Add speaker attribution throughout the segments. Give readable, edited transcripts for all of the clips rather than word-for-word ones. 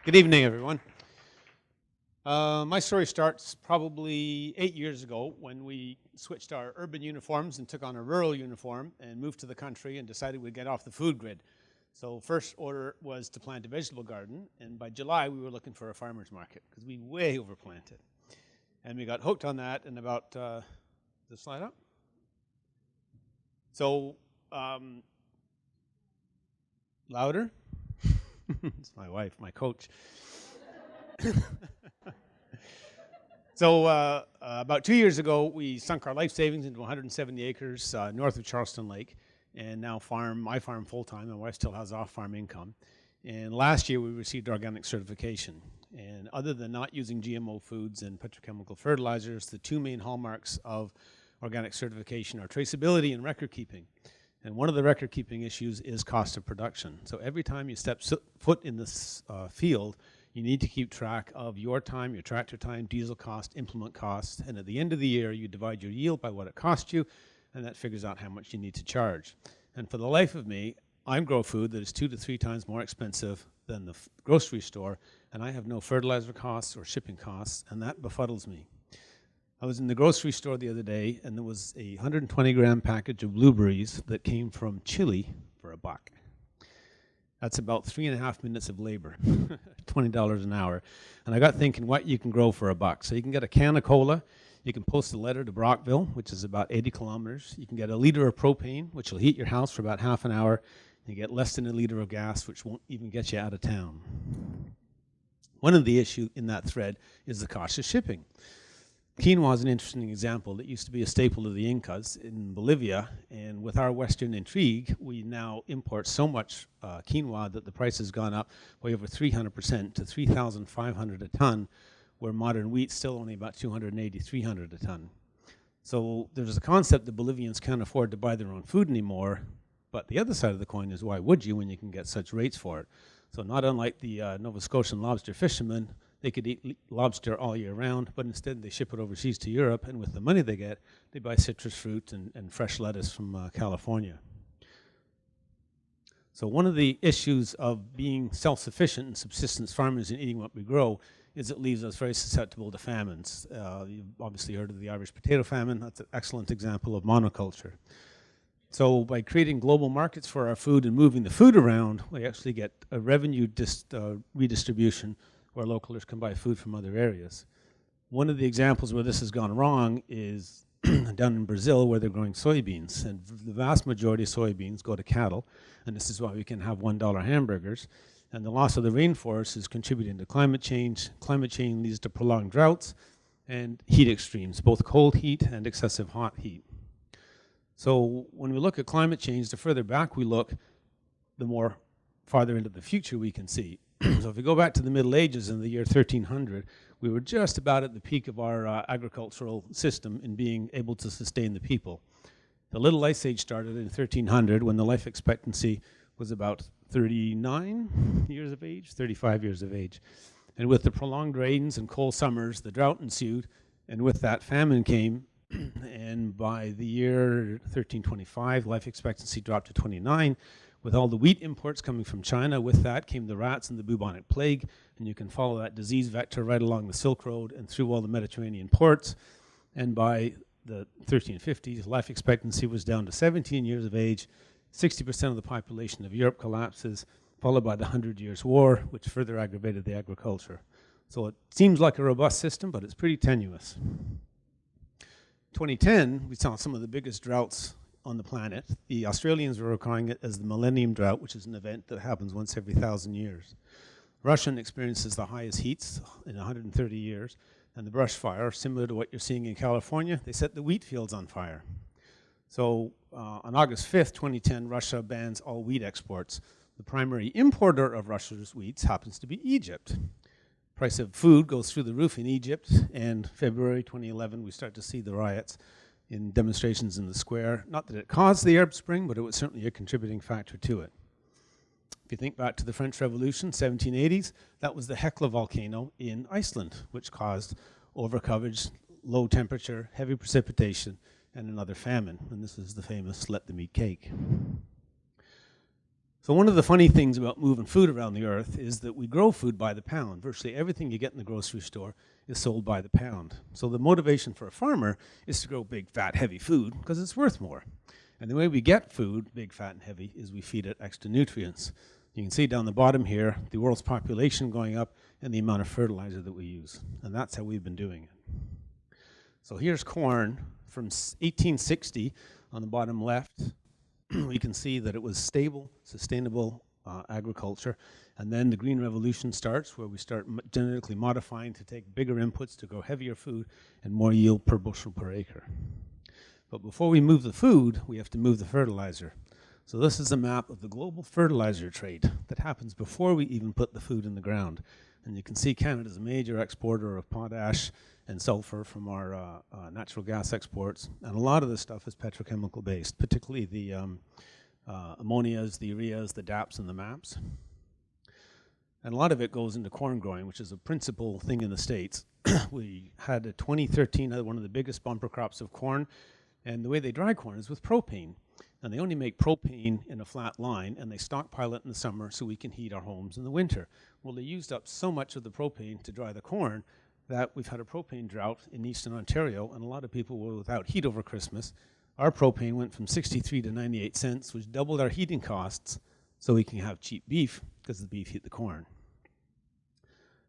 Speaker 1: Good evening, everyone. My story starts probably 8 years ago when we switched our urban uniforms and took on a rural uniform and moved to the country and decided we'd get off the food grid. So first order was to plant a vegetable garden, and by July we were looking for a farmer's market because we way overplanted. And we got hooked on that in about, the slide up? So, louder? It's my wife, my coach. So about 2 years ago, we sunk our life savings into 170 acres north of Charleston Lake, and now I farm full-time. My wife still has off-farm income. And last year, we received organic certification. And other than not using GMO foods and petrochemical fertilizers, the two main hallmarks of organic certification are traceability and record keeping. And one of the record keeping issues is cost of production. So every time you step foot in this field, you need to keep track of your time, your tractor time, diesel cost, implement cost, and at the end of the year, you divide your yield by what it cost you, and that figures out how much you need to charge. And for the life of me, I grow food that is 2 to 3 times more expensive than the grocery store, and I have no fertilizer costs or shipping costs, and that befuddles me. I was in the grocery store the other day, and there was a 120-gram package of blueberries that came from Chile for $1. That's about 3.5 minutes of labor, $20 an hour. And I got thinking what you can grow for $1. So you can get a can of cola, you can post a letter to Brockville, which is about 80 kilometers. You can get a liter of propane, which will heat your house for about half an hour. You get less than a liter of gas, which won't even get you out of town. One of the issues in that thread is the cost of shipping. Quinoa is an interesting example that used to be a staple of the Incas in Bolivia, and with our Western intrigue, we now import so much quinoa that the price has gone up by over 300% to $3,500 a ton, where modern wheat's still only about $280, $300 a ton. So there's a concept that Bolivians can't afford to buy their own food anymore, but the other side of the coin is why would you when you can get such rates for it? So not unlike the Nova Scotian lobster fishermen, they could eat lobster all year round, but instead they ship it overseas to Europe, and with the money they get, they buy citrus fruit and fresh lettuce from California. So one of the issues of being self-sufficient and subsistence farmers and eating what we grow is it leaves us very susceptible to famines. You've obviously heard of the Irish potato famine. That's an excellent example of monoculture. So by creating global markets for our food and moving the food around, we actually get a revenue redistribution where localers can buy food from other areas. One of the examples where this has gone wrong is down in Brazil where they're growing soybeans, and the vast majority of soybeans go to cattle, and this is why we can have $1 hamburgers. And the loss of the rainforest is contributing to climate change. Climate change leads to prolonged droughts and heat extremes, both cold heat and excessive hot heat. So when we look at climate change, the further back we look, the more farther into the future we can see. So if we go back to the Middle Ages in the year 1300, we were just about at the peak of our agricultural system in being able to sustain the people. The Little Ice Age started in 1300 when the life expectancy was about 39 years of age, 35 years of age. And with the prolonged rains and cold summers, the drought ensued, and with that famine came, and by the year 1325, life expectancy dropped to 29. With all the wheat imports coming from China, with that came the rats and the bubonic plague, and you can follow that disease vector right along the Silk Road and through all the Mediterranean ports. And by the 1350s, life expectancy was down to 17 years of age, 60% of the population of Europe collapses, followed by the 100 Years' War, which further aggravated the agriculture. So it seems like a robust system, but it's pretty tenuous. 2010, we saw some of the biggest droughts on the planet. The Australians were calling it as the Millennium Drought, which is an event that happens once every 1,000 years. Russia experiences the highest heats in 130 years, and the brush fire, similar to what you're seeing in California, they set the wheat fields on fire. So on August 5th, 2010, Russia bans all wheat exports. The primary importer of Russia's wheats happens to be Egypt. Price of food goes through the roof in Egypt, and February 2011, we start to see the riots in demonstrations in the square. Not that it caused the Arab Spring, but it was certainly a contributing factor to it. If you think back to the French Revolution, 1780s, that was the Hekla volcano in Iceland, which caused overcoverage, low temperature, heavy precipitation, and another famine. And this is the famous let them eat cake. So one of the funny things about moving food around the earth is that we grow food by the pound. Virtually everything you get in the grocery store is sold by the pound. So the motivation for a farmer is to grow big, fat, heavy food because it's worth more. And the way we get food, big, fat, and heavy, is we feed it extra nutrients. You can see down the bottom here, the world's population going up and the amount of fertilizer that we use. And that's how we've been doing it. So here's corn from 1860 on the bottom left. We can see that it was stable, sustainable agriculture. And then the Green Revolution starts, where we start genetically modifying to take bigger inputs to grow heavier food and more yield per bushel per acre. But before we move the food, we have to move the fertilizer. So this is a map of the global fertilizer trade that happens before we even put the food in the ground. And you can see Canada's a major exporter of potash and sulfur from our natural gas exports. And a lot of this stuff is petrochemical based, particularly the ammonias, the ureas, the DAPs, and the MAPs. And a lot of it goes into corn growing, which is a principal thing in the States. We had a 2013, one of the biggest bumper crops of corn. And the way they dry corn is with propane. And they only make propane in a flat line, and they stockpile it in the summer so we can heat our homes in the winter. Well, they used up so much of the propane to dry the corn that we've had a propane drought in eastern Ontario, and a lot of people were without heat over Christmas. Our propane went from 63 to 98 cents, which doubled our heating costs, so we can have cheap beef, because the beef heat the corn.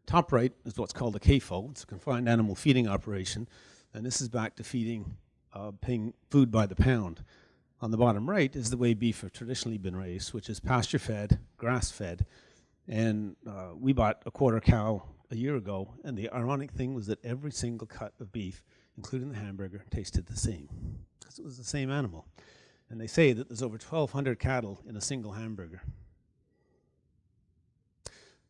Speaker 1: Top right is what's called a CAFO. It's a confined animal feeding operation, and this is back to paying food by the pound. On the bottom right is the way beef have traditionally been raised, which is pasture-fed, grass-fed, and we bought a quarter cow a year ago, and the ironic thing was that every single cut of beef, including the hamburger, tasted the same, because it was the same animal. And they say that there's over 1,200 cattle in a single hamburger.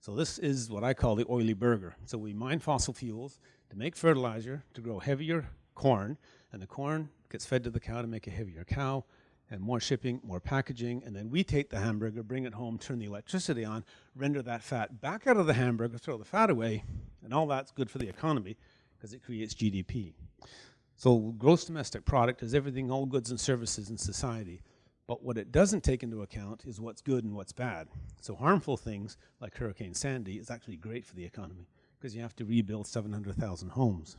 Speaker 1: So this is what I call the oily burger. So we mine fossil fuels to make fertilizer to grow heavier corn, and the corn gets fed to the cow to make a heavier cow, and more shipping, more packaging, and then we take the hamburger, bring it home, turn the electricity on, render that fat back out of the hamburger, throw the fat away, and all that's good for the economy because it creates GDP. So gross domestic product is everything, all goods and services in society. But what it doesn't take into account is what's good and what's bad. So harmful things like Hurricane Sandy is actually great for the economy because you have to rebuild 700,000 homes.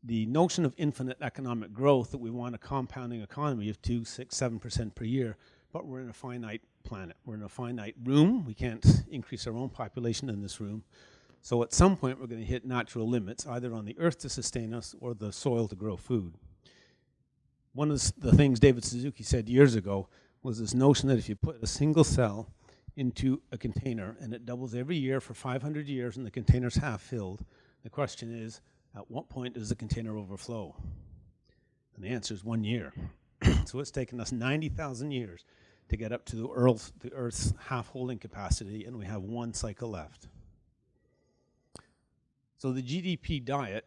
Speaker 1: The notion of infinite economic growth, that we want a compounding economy of 2, 6, 7% per year, but we're in a finite planet. We're in a finite room. We can't increase our own population in this room. So at some point, we're going to hit natural limits, either on the earth to sustain us or the soil to grow food. One of the things David Suzuki said years ago was this notion that if you put a single cell into a container and it doubles every year for 500 years and the container's half filled, the question is, at what point does the container overflow? And the answer is 1 year. So it's taken us 90,000 years to get up to the Earth's half holding capacity, and we have one cycle left. So the GDP diet,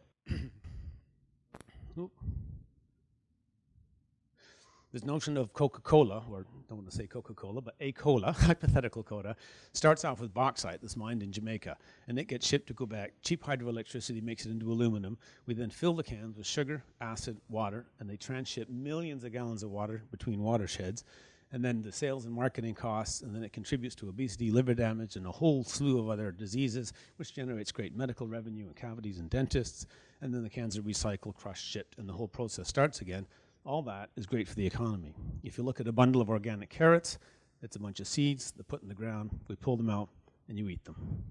Speaker 1: this notion of Coca-Cola, or don't want to say Coca-Cola, but a cola, hypothetical cola, starts off with bauxite that's mined in Jamaica, and it gets shipped to Quebec. Cheap hydroelectricity makes it into aluminum. We then fill the cans with sugar, acid, water, and they transship millions of gallons of water between watersheds, and then the sales and marketing costs, and then it contributes to obesity, liver damage, and a whole slew of other diseases, which generates great medical revenue and cavities and dentists, and then the cans are recycled, crushed, shipped, and the whole process starts again. All that is great for the economy. If you look at a bundle of organic carrots, it's a bunch of seeds they're put in the ground, we pull them out, and you eat them.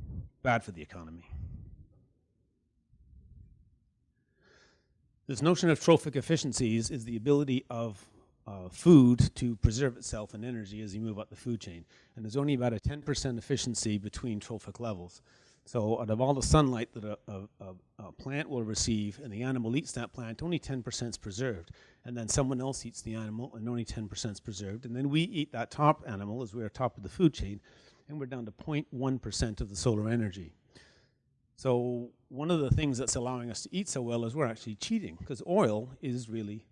Speaker 1: Bad for the economy. This notion of trophic efficiencies is the ability of food to preserve itself in energy as you move up the food chain. And there's only about a 10% efficiency between trophic levels. So out of all the sunlight that a plant will receive and the animal eats that plant, only 10% is preserved. And then someone else eats the animal and only 10% is preserved. And then we eat that top animal as we're top of the food chain, and we're down to 0.1% of the solar energy. So one of the things that's allowing us to eat so well is we're actually cheating, because oil is really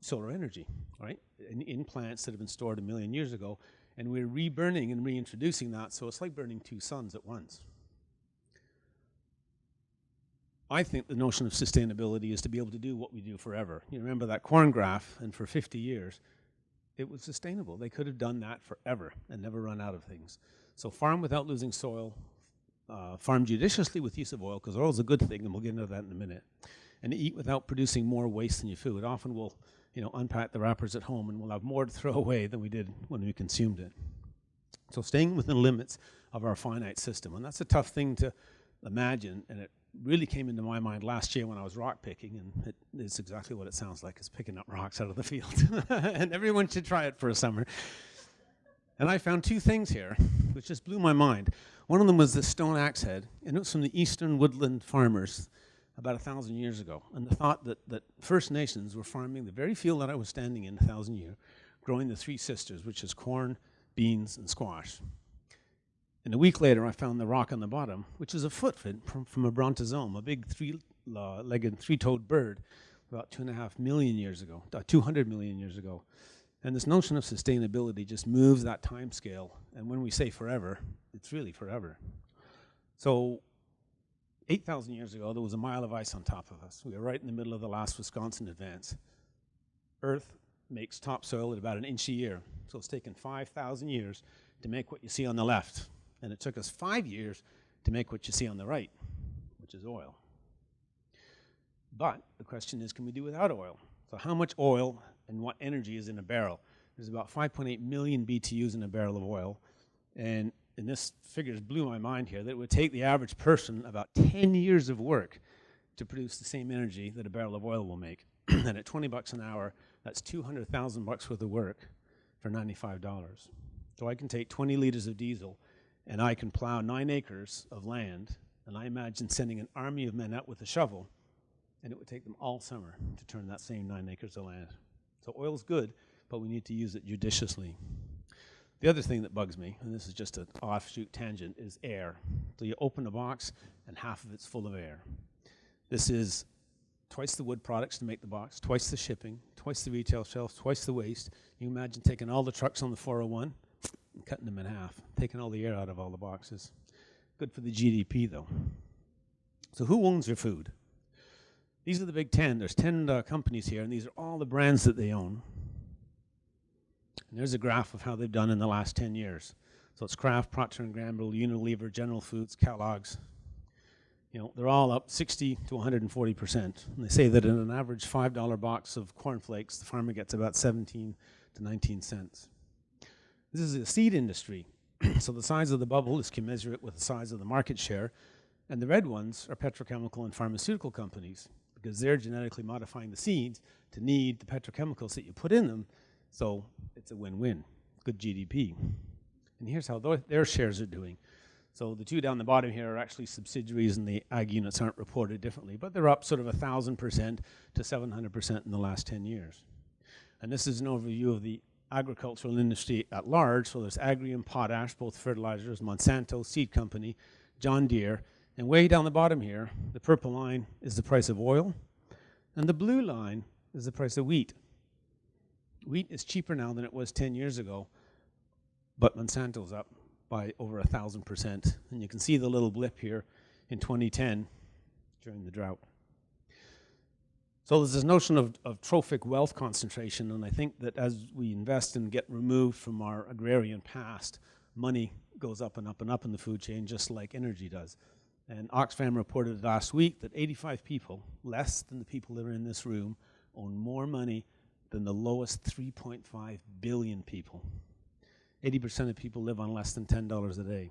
Speaker 1: solar energy, right? In plants that have been stored 1 million years ago, and we're reburning and reintroducing that, so it's like burning two suns at once. I think the notion of sustainability is to be able to do what we do forever. You remember that corn graph, and for 50 years, it was sustainable. They could have done that forever and never run out of things. So farm without losing soil, farm judiciously with use of oil, because oil is a good thing, and we'll get into that in a minute. And eat without producing more waste than your food. Often we'll, unpack the wrappers at home and we'll have more to throw away than we did when we consumed it. So staying within the limits of our finite system. And that's a tough thing to imagine, and it really came into my mind last year when I was rock picking, and it's exactly what it sounds like. It's picking up rocks out of the field. And everyone should try it for a summer. And I found two things here, which just blew my mind. One of them was the stone axe head, and it was from the eastern woodland farmers about 1,000 years ago. And the thought that First Nations were farming the very field that I was standing in 1,000 years, growing the three sisters, which is corn, beans, and squash. And a week later, I found the rock on the bottom, which is a footprint from a brontozoa, a big three-legged, three-toed bird, about 2.5 million years ago, 200 million years ago. And this notion of sustainability just moves that time scale. And when we say forever, it's really forever. So 8,000 years ago, there was a mile of ice on top of us. We were right in the middle of the last Wisconsin advance. Earth makes topsoil at about 1 inch a year. So it's taken 5,000 years to make what you see on the left. And it took us 5 years to make what you see on the right, which is oil. But the question is, can we do without oil? So how much oil and what energy is in a barrel? There's about 5.8 million BTUs in a barrel of oil. And this figures blew my mind here, that it would take the average person about 10 years of work to produce the same energy that a barrel of oil will make. And at 20 bucks an hour, that's 200,000 bucks worth of work for $95. So I can take 20 liters of diesel and I can plow 9 acres of land, and I imagine sending an army of men out with a shovel, and it would take them all summer to turn that same 9 acres of land. So oil's good, but we need to use it judiciously. The other thing that bugs me, and this is just an offshoot tangent, is air. So you open a box, and half of it's full of air. This is twice the wood products to make the box, twice the shipping, twice the retail shelf, twice the waste. You imagine taking all the trucks on the 401 and cutting them in half, taking all the air out of all the boxes. Good for the GDP, though. So who owns your food? These are the big 10. There's 10 companies here, and these are all the brands that they own. And there's a graph of how they've done in the last 10 years. So it's Kraft, Procter & Gamble, Unilever, General Foods, Kellogg's. They're all up 60 to 140%. And they say that in an average $5 box of cornflakes, the farmer gets about 17 to 19 cents. This is a seed industry. So the size of the bubble is commensurate with the size of the market share. And the red ones are petrochemical and pharmaceutical companies, because they're genetically modifying the seeds to need the petrochemicals that you put in them. So it's a win-win, good GDP. And here's how their shares are doing. So the two down the bottom here are actually subsidiaries, and the ag units aren't reported differently, but they're up sort of 1,000% to 700% in the last 10 years. And this is an overview of the agricultural industry at large. So there's Agri and Potash, both fertilizers, Monsanto, Seed Company, John Deere. And way down the bottom here, the purple line is the price of oil, and the blue line is the price of wheat. Wheat is cheaper now than it was 10 years ago, but Monsanto's up by over 1,000%. And you can see the little blip here in 2010 during the drought. So there's this notion of trophic wealth concentration, and I think that as we invest and get removed from our agrarian past, money goes up and up and up in the food chain, just like energy does. And Oxfam reported last week that 85 people, less than the people that are in this room, own more money than the lowest 3.5 billion people. 80% of people live on less than $10 a day.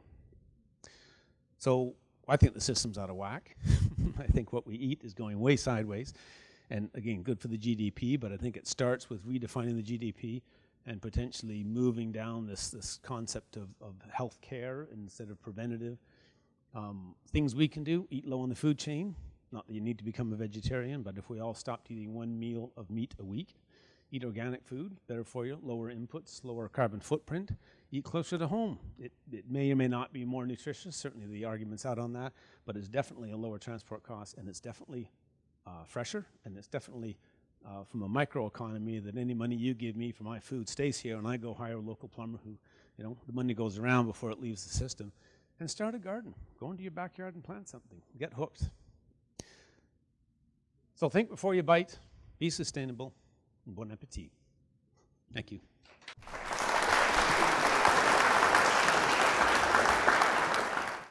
Speaker 1: So I think the system's out of whack. I think what we eat is going way sideways. And again, good for the GDP, but I think it starts with redefining the GDP and potentially moving down this concept of health care instead of preventative. Things we can do, eat low on the food chain. Not that you need to become a vegetarian, but if we all stopped eating 1 meal of meat a week, eat organic food, better for you, lower inputs, lower carbon footprint, eat closer to home. It may or may not be more nutritious, certainly the argument's out on that, but it's definitely a lower transport cost, and it's definitely fresher, and it's definitely from a microeconomy that any money you give me for my food stays here, and I go hire a local plumber who, the money goes around before it leaves the system. And start a garden. Go into your backyard and plant something. Get hooked. So think before you bite, be sustainable, and bon appetit. Thank you.